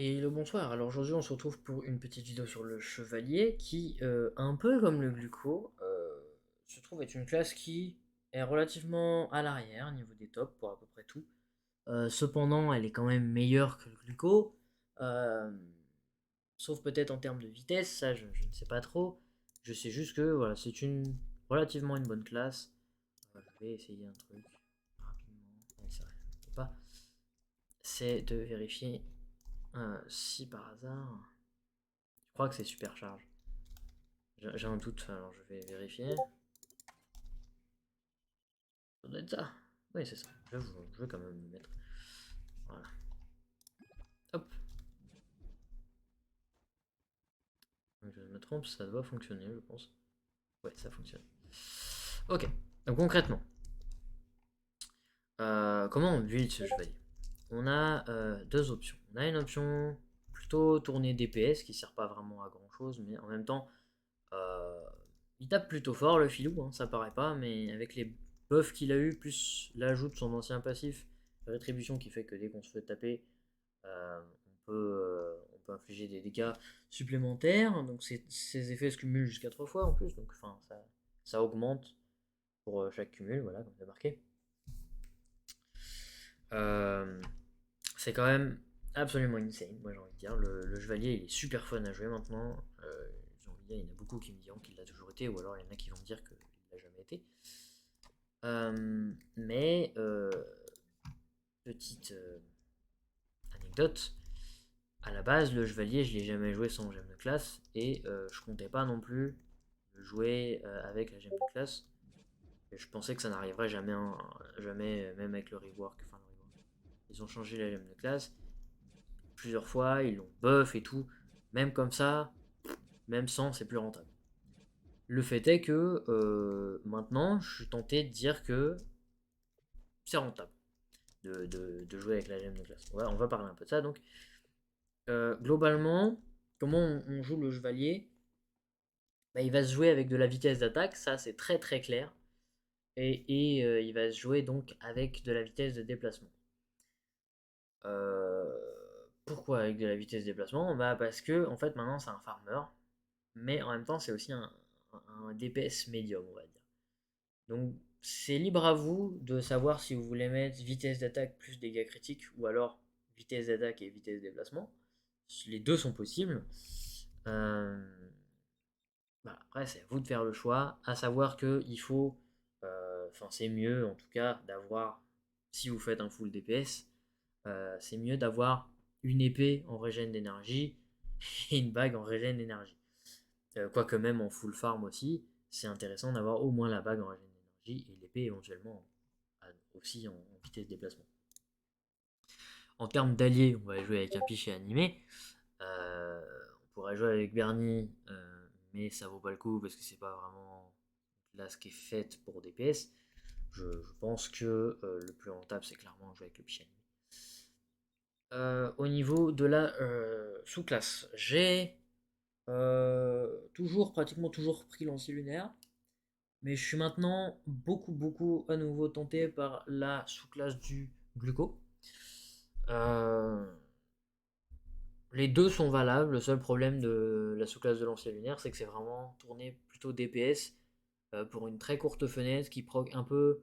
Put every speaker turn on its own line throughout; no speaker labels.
Et le bonsoir, alors aujourd'hui on se retrouve pour une petite vidéo sur le chevalier qui, un peu comme le gluco, se trouve être une classe qui est relativement à l'arrière niveau des tops pour à peu près tout. Cependant elle est quand même meilleure que le gluco, euh, sauf peut-être en termes de vitesse, ça je ne sais pas trop. Je sais juste que voilà, c'est une relativement une bonne classe. Je vais essayer un truc rapidement. Ouais, c'est vrai, je peux pas. C'est de vérifier si par hasard. Je crois que c'est supercharge. J'ai un doute, alors je vais vérifier. Ça doit être ça. Oui, c'est ça. Je vais quand même le mettre. Voilà. Hop. Donc, je me trompe, ça doit fonctionner, je pense. Ouais, ça fonctionne. Ok. Donc concrètement, comment on build ce chevalier? On a deux options. On a une option plutôt tournée DPS qui sert pas vraiment à grand chose, mais en même temps, euh, il tape plutôt fort le filou, hein, ça paraît pas, mais avec les buffs qu'il a eu, plus l'ajout de son ancien passif, rétribution qui fait que dès qu'on se fait taper, on peut infliger des dégâts supplémentaires. Donc ces effets se cumulent jusqu'à 3 fois en plus, donc enfin ça augmente pour chaque cumul, voilà, comme c'est marqué. Euh, c'est quand même absolument insane, moi j'ai envie de dire. Le chevalier il est super fun à jouer maintenant. J'ai envie de dire, il y en a beaucoup qui me diront qu'il l'a toujours été, ou alors il y en a qui vont me dire qu'il l'a jamais été. Mais petite anecdote, à la base, le chevalier, je l'ai jamais joué sans gemme de classe, et je comptais pas non plus le jouer avec la gemme de classe. Et je pensais que ça n'arriverait jamais, jamais, même avec le rework. Enfin, le rework. Ils ont changé la gemme de classe plusieurs fois, ils l'ont buff et tout. Même comme ça, même sans, c'est plus rentable. Le fait est que maintenant, je suis tenté de dire que c'est rentable de jouer avec la gemme de classe. On va parler un peu de ça. Donc, globalement, comment on joue le chevalier? Bah, il va se jouer avec de la vitesse d'attaque, ça c'est très très clair. Il va se jouer donc avec de la vitesse de déplacement. Euh, Pourquoi avec de la vitesse de déplacement? Bah parce que en fait maintenant c'est un farmer, mais en même temps c'est aussi un DPS médium, on va dire. Donc c'est libre à vous de savoir si vous voulez mettre vitesse d'attaque plus dégâts critiques ou alors vitesse d'attaque et vitesse de déplacement. Les deux sont possibles. Euh, Voilà, après, c'est à vous de faire le choix. À savoir que il faut, enfin, c'est mieux en tout cas d'avoir, si vous faites un full DPS, c'est mieux d'avoir une épée en régène d'énergie et une bague en régène d'énergie. Quoique même en full farm aussi, c'est intéressant d'avoir au moins la bague en régène d'énergie et l'épée éventuellement aussi en vitesse de déplacement. En termes d'alliés, on va jouer avec un pichet animé. On pourrait jouer avec Bernie, mais ça vaut pas le coup parce que c'est pas vraiment là ce qui est fait pour DPS. Je pense que le plus rentable c'est clairement jouer avec le pichet animé. Au niveau de la sous-classe, j'ai pratiquement toujours pris l'ancien lunaire, mais je suis maintenant beaucoup à nouveau tenté par la sous-classe du gluco. Euh, Les deux sont valables. Le seul problème de la sous-classe de l'ancien lunaire, c'est que c'est vraiment tourné plutôt DPS pour une très courte fenêtre qui proc un peu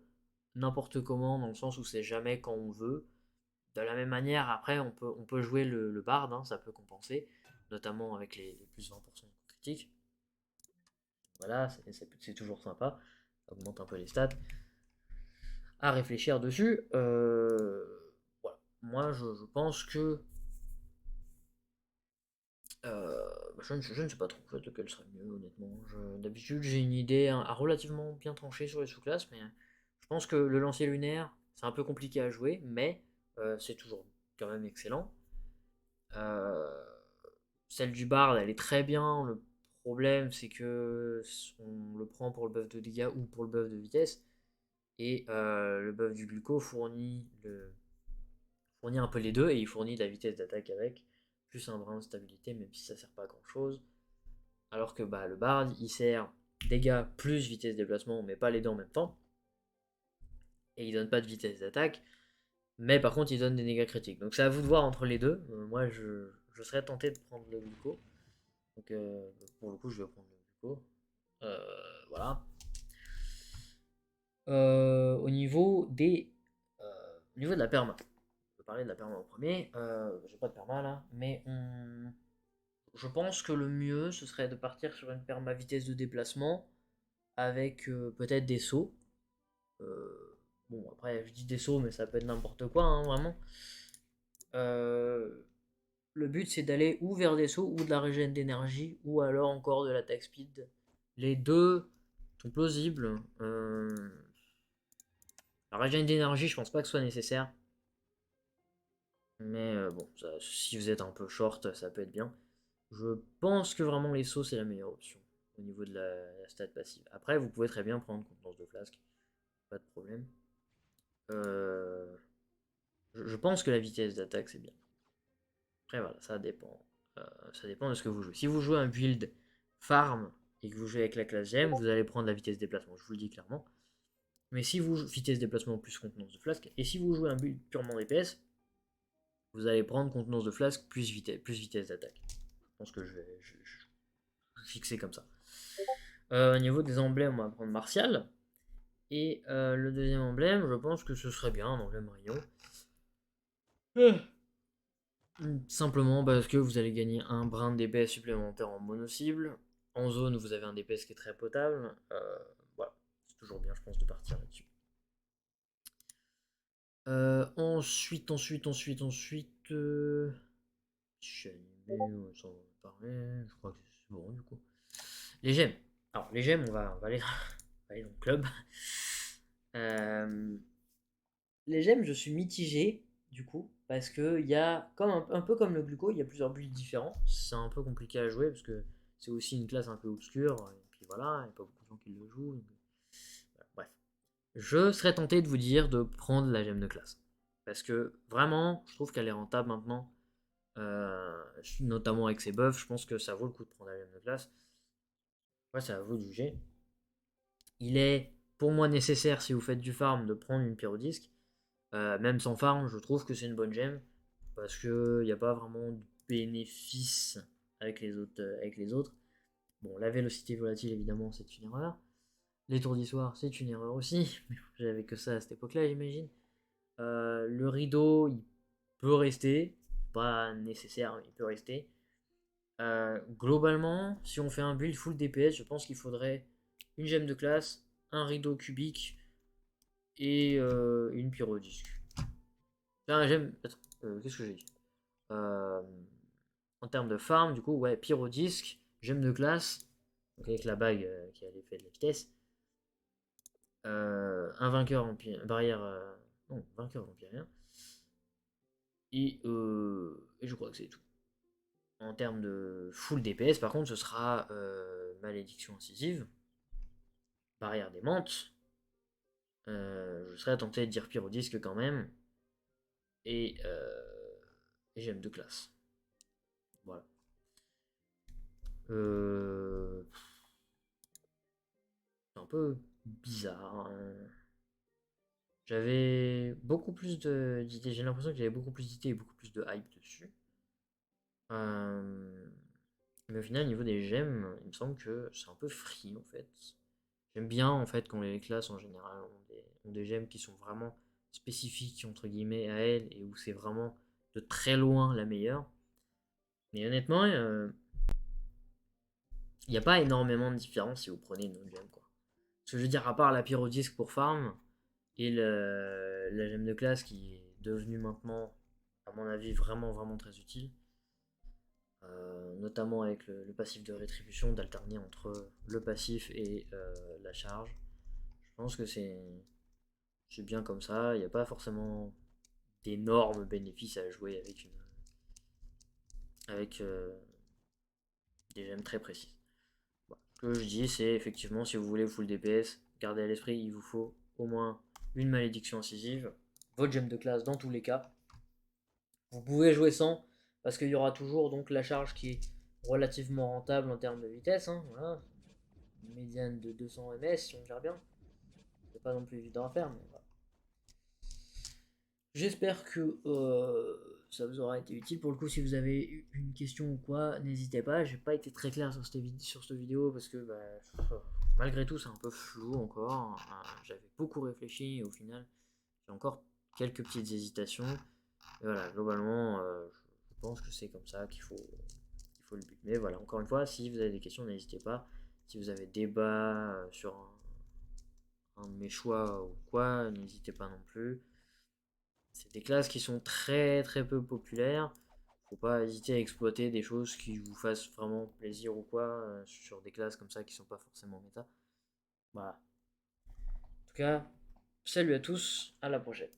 n'importe comment, dans le sens où c'est jamais quand on veut. De la même manière, après, on peut jouer le bard, hein, ça peut compenser, notamment avec les plus 20% critiques. Voilà, c'est toujours sympa, ça augmente un peu les stats. À réfléchir dessus. Voilà. Moi, je pense que je ne sais pas trop en fait, lequel serait mieux, honnêtement. D'habitude, j'ai une idée relativement bien tranchée sur les sous-classes, mais je pense que le lancer lunaire, c'est un peu compliqué à jouer, mais c'est toujours quand même excellent. Euh, Celle du Bard, elle est très bien. Le problème, c'est que on le prend pour le buff de dégâts ou pour le buff de vitesse. Et le buff du gluco fournit un peu les deux, et il fournit de la vitesse d'attaque avec, plus un brin de stabilité, même si ça sert pas à grand chose. Alors que bah, le Bard, il sert dégâts plus vitesse de déplacement, mais pas les deux en même temps. Et il donne pas de vitesse d'attaque. Mais par contre, il donne des dégâts critiques. Donc c'est à vous de voir entre les deux. Moi, je serais tenté de prendre le gluco. Donc pour le coup, je vais prendre le gluco. Voilà. Au niveau de la perma, je vais parler de la perma en premier. J'ai pas de perma là, mais je pense que le mieux ce serait de partir sur une perma vitesse de déplacement avec peut-être des sauts. Bon, après, je dis des sauts, mais ça peut être n'importe quoi, hein, vraiment. Euh, le but, c'est d'aller ou vers des sauts ou de la régène d'énergie, ou alors encore de l'attaque speed. Les deux sont plausibles. La régène d'énergie, je pense pas que ce soit nécessaire. Mais bon, si vous êtes un peu short, ça peut être bien. Je pense que vraiment les sauts, c'est la meilleure option au niveau de la stat passive. Après, vous pouvez très bien prendre contenance de flasque, pas de problème. Je pense que la vitesse d'attaque, c'est bien. Après, voilà, ça dépend. Ça dépend de ce que vous jouez. Si vous jouez un build farm et que vous jouez avec la classe gemme, vous allez prendre la vitesse de déplacement, je vous le dis clairement. Mais si vous jouez vitesse de déplacement plus contenance de flasque, et si vous jouez un build purement DPS, vous allez prendre contenance de flasque plus vitesse d'attaque. Je pense que je vais fixer comme ça. Au niveau des emblèmes, on va prendre Martial. Et le deuxième emblème, je pense que ce serait bien un emblème rayon. Simplement parce que vous allez gagner un brin de DPS supplémentaire en mono-cible. En zone, vous avez un DPS qui est très potable. Voilà, c'est toujours bien, je pense, de partir là-dessus. Ensuite. Je crois que c'est bon du coup. Les gemmes. Alors, les gemmes, on va aller dans le club. Euh, les gemmes, je suis mitigé du coup, parce que il y a, comme un peu comme le gluco, il y a plusieurs builds différents. C'est un peu compliqué à jouer parce que c'est aussi une classe un peu obscure. Et puis voilà, il n'y a pas beaucoup de gens qui le jouent. Donc, voilà, bref. Je serais tenté de vous dire de prendre la gemme de classe. Parce que vraiment, je trouve qu'elle est rentable maintenant. Notamment avec ses buffs, je pense que ça vaut le coup de prendre la gemme de classe. Ouais, c'est à vous de juger. Il est pour moi nécessaire si vous faites du farm de prendre une pyrodisque. Même sans farm, je trouve que c'est une bonne gemme. Parce qu'il n'y a pas vraiment de bénéfice avec les autres. Bon, la vélocité volatile, évidemment, c'est une erreur. L'étourdissoir, c'est une erreur aussi. Mais j'avais que ça à cette époque-là, j'imagine. Le rideau, il peut rester. Pas nécessaire, mais il peut rester. Globalement, si on fait un build full DPS, je pense qu'il faudrait une gemme de classe, un rideau cubique et une pyrodisque. Enfin, qu'est-ce que j'ai dit Euh, En termes de farm, du coup, ouais, pyrodisque, gemme de classe, donc avec la bague qui a l'effet de la vitesse. Un vainqueur en barrière. Non, vainqueur vampirien. Et je crois que c'est tout. En termes de full DPS, par contre, ce sera malédiction incisive, barrière démente. Je serais tenté de dire pyrodisque quand même. Et, gemme de classe. Voilà. C'est un peu bizarre, hein. J'avais beaucoup plus d'idées. J'ai l'impression que j'avais beaucoup plus d'idées et beaucoup plus de hype dessus. Euh, mais au final, au niveau des gemmes, il me semble que c'est un peu free en fait. J'aime bien en fait quand les classes en général ont des gemmes qui sont vraiment spécifiques entre guillemets à elles et où c'est vraiment de très loin la meilleure. Mais honnêtement, il n'y a pas énormément de différence si vous prenez une autre gemme quoi. Ce que je veux dire, à part la pyrodisque pour farm et la gemme de classe qui est devenue maintenant, à mon avis, vraiment vraiment très utile. Notamment avec le passif de rétribution, d'alterner entre le passif et la charge. Je pense que c'est bien comme ça. Il n'y a pas forcément d'énormes bénéfices à jouer avec des gemmes très précises. Bon. Ce que je dis, c'est effectivement, si vous voulez full DPS, gardez à l'esprit, il vous faut au moins une malédiction incisive, votre gemme de classe dans tous les cas. Vous pouvez jouer sans, parce qu'il y aura toujours donc la charge qui est relativement rentable en termes de vitesse. Hein, voilà. Une médiane de 200 ms si on gère bien. C'est pas non plus évident à faire, mais voilà. J'espère que ça vous aura été utile. Pour le coup, si vous avez une question ou quoi, n'hésitez pas. J'ai pas été très clair sur cette vidéo parce que malgré tout, c'est un peu flou encore. J'avais beaucoup réfléchi et au final, j'ai encore quelques petites hésitations. Et voilà, globalement, je pense que c'est comme ça qu'il faut le but. Mais voilà, encore une fois, si vous avez des questions, n'hésitez pas. Si vous avez débat sur un de mes choix ou quoi, n'hésitez pas non plus. C'est des classes qui sont très très peu populaires. Faut pas hésiter à exploiter des choses qui vous fassent vraiment plaisir ou quoi sur des classes comme ça qui sont pas forcément méta. Voilà. En tout cas, salut à tous, à la prochaine.